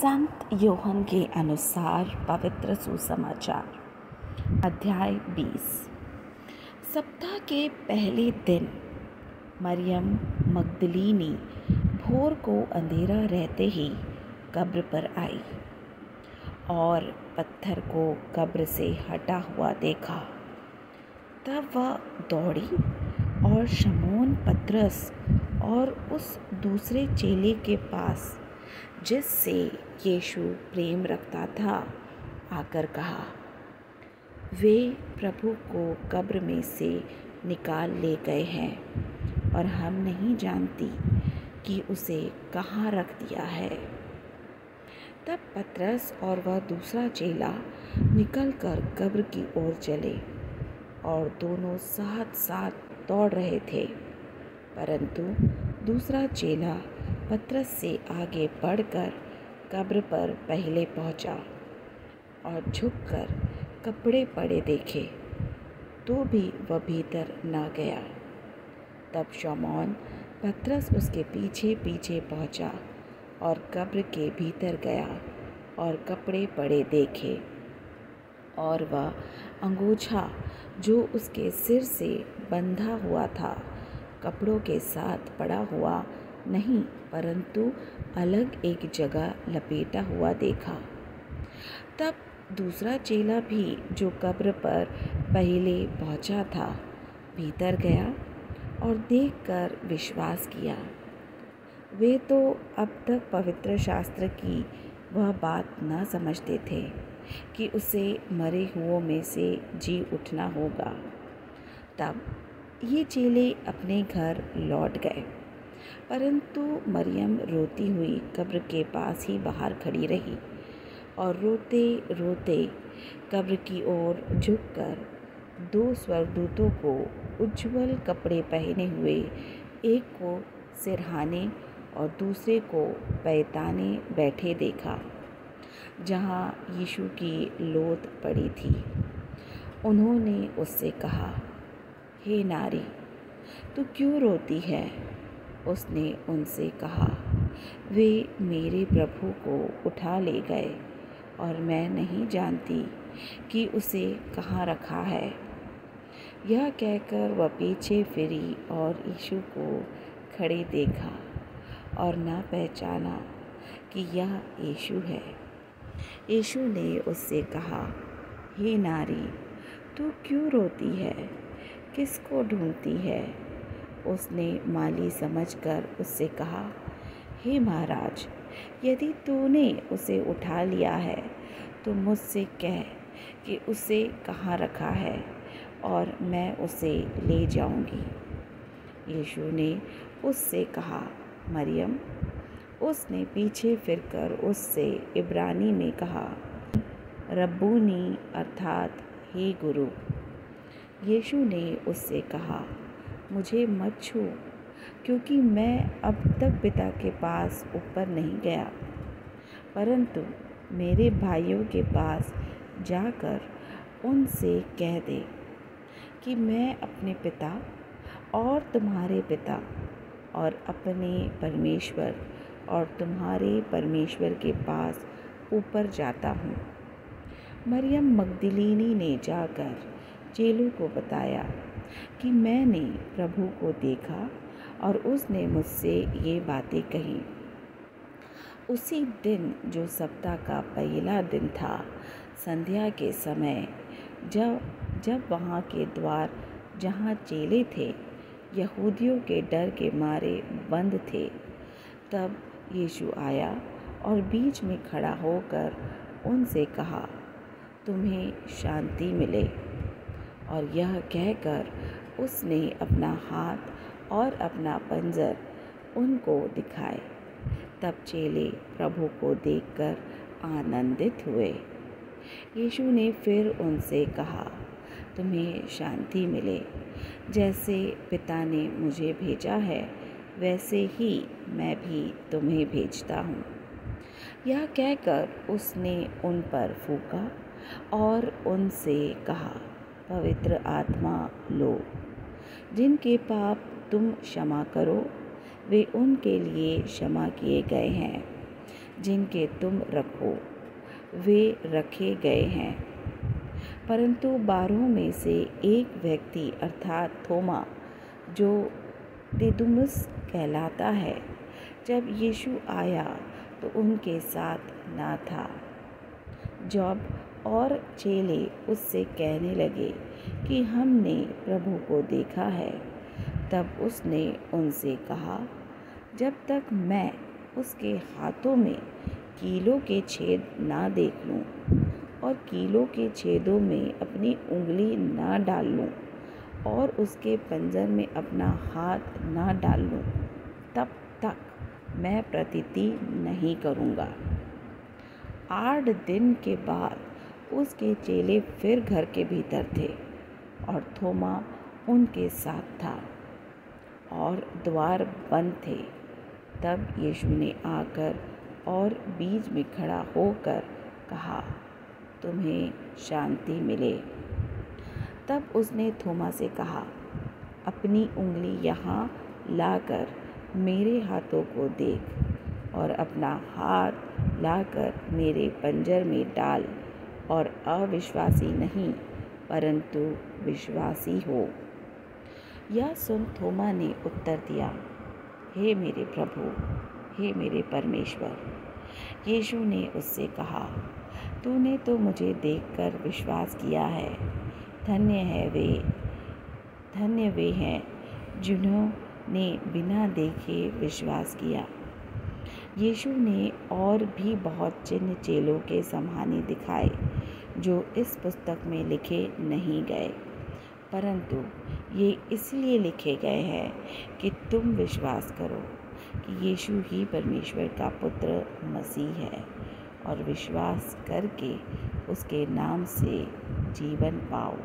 संत यूहन्ना के अनुसार पवित्र सुसमाचार अध्याय 20। सप्ताह के पहले दिन मरियम मगदलीनी भोर को अंधेरा रहते ही कब्र पर आई और पत्थर को कब्र से हटा हुआ देखा। तब वह दौड़ी और शमौन पतरस और उस दूसरे चेले के पास जिससे यीशु प्रेम रखता था आकर कहा, वे प्रभु को कब्र में से निकाल ले गए हैं और हम नहीं जानती कि उसे कहाँ रख दिया है। तब पतरस और वह दूसरा चेला निकलकर कब्र की ओर चले और दोनों साथ साथ दौड़ रहे थे, परंतु दूसरा चेला पतरस से आगे बढ़कर कब्र पर पहले पहुंचा और झुककर कपड़े पड़े देखे तो भी वह भीतर न गया। तब शमौन पतरस उसके पीछे पीछे पहुंचा और कब्र के भीतर गया और कपड़े पड़े देखे, और वह अंगोछा जो उसके सिर से बंधा हुआ था कपड़ों के साथ पड़ा हुआ नहीं, परंतु अलग एक जगह लपेटा हुआ देखा। तब दूसरा चेला भी जो कब्र पर पहले पहुंचा था भीतर गया और देखकर विश्वास किया। वे तो अब तक पवित्र शास्त्र की वह बात न समझते थे कि उसे मरे हुओं में से जी उठना होगा। तब ये चेले अपने घर लौट गए, परंतु मरियम रोती हुई कब्र के पास ही बाहर खड़ी रही और रोते रोते कब्र की ओर झुककर दो स्वर्गदूतों को उज्ज्वल कपड़े पहने हुए, एक को सिरहाने और दूसरे को पैताने बैठे देखा, जहाँ यीशु की लोथ पड़ी थी। उन्होंने उससे कहा, हे नारी, तू क्यों रोती है? उसने उनसे कहा, वे मेरे प्रभु को उठा ले गए और मैं नहीं जानती कि उसे कहाँ रखा है। यह कहकर वह पीछे फिरी और यीशु को खड़े देखा और न पहचाना कि यह यीशु है। यीशु ने उससे कहा, हे नारी, तू क्यों रोती है? किसको ढूंढती है? उसने माली समझकर उससे कहा, हे महाराज, यदि तूने उसे उठा लिया है तो मुझसे कह कि उसे कहाँ रखा है और मैं उसे ले जाऊंगी। यीशु ने उससे कहा, मरियम। उसने पीछे फिरकर उससे इब्रानी में कहा, रब्बूनी, अर्थात हे गुरु। यीशु ने उससे कहा, मुझे मत छू, क्योंकि मैं अब तक पिता के पास ऊपर नहीं गया, परंतु मेरे भाइयों के पास जाकर उनसे कह दे कि मैं अपने पिता और तुम्हारे पिता और अपने परमेश्वर और तुम्हारे परमेश्वर के पास ऊपर जाता हूँ। मरियम मगदलीनी ने जाकर चेलों को बताया कि मैंने प्रभु को देखा और उसने मुझसे ये बातें कही। उसी दिन जो सप्ताह का पहला दिन था, संध्या के समय, जब वहाँ के द्वार जहाँ चेले थे यहूदियों के डर के मारे बंद थे, तब यीशु आया और बीच में खड़ा होकर उनसे कहा, तुम्हें शांति मिले। और यह कहकर उसने अपना हाथ और अपना पंजर उनको दिखाए। तब चेले प्रभु को देखकर आनंदित हुए। यीशु ने फिर उनसे कहा, तुम्हें शांति मिले। जैसे पिता ने मुझे भेजा है, वैसे ही मैं भी तुम्हें भेजता हूँ। यह कहकर उसने उन पर फूंका और उनसे कहा, पवित्र आत्मा लो। जिनके पाप तुम क्षमा करो, वे उनके लिए क्षमा किए गए हैं। जिनके तुम रखो वे रखे गए हैं। परंतु 12 में से एक व्यक्ति अर्थात थोमा, जो दिदुमुस कहलाता है, जब यीशु आया तो उनके साथ ना था। जब और चेले उससे कहने लगे कि हमने प्रभु को देखा है, तब उसने उनसे कहा, जब तक मैं उसके हाथों में कीलों के छेद ना देख लूं और कीलों के छेदों में अपनी उंगली ना डाल लूं और उसके पंजर में अपना हाथ ना डाल लूं, तब तक मैं प्रतीति नहीं करूँगा। 8 दिन के बाद उसके चेले फिर घर के भीतर थे और थोमा उनके साथ था और द्वार बंद थे। तब यीशु ने आकर और बीच में खड़ा होकर कहा, तुम्हें शांति मिले। तब उसने थोमा से कहा, अपनी उंगली यहाँ लाकर मेरे हाथों को देख और अपना हाथ लाकर मेरे पंजर में डाल और अविश्वासी नहीं परंतु विश्वासी हो। यह सुन थोमा ने उत्तर दिया, हे मेरे प्रभु, हे मेरे परमेश्वर। यीशु ने उससे कहा, तूने तो मुझे देखकर विश्वास किया है। धन्य वे हैं जिन्होंने बिना देखे विश्वास किया। यीशु ने और भी बहुत चिन्ह चेलों के सम्हानी दिखाए जो इस पुस्तक में लिखे नहीं गए, परंतु ये इसलिए लिखे गए हैं कि तुम विश्वास करो कि यीशु ही परमेश्वर का पुत्र मसीह है और विश्वास करके उसके नाम से जीवन पाओ।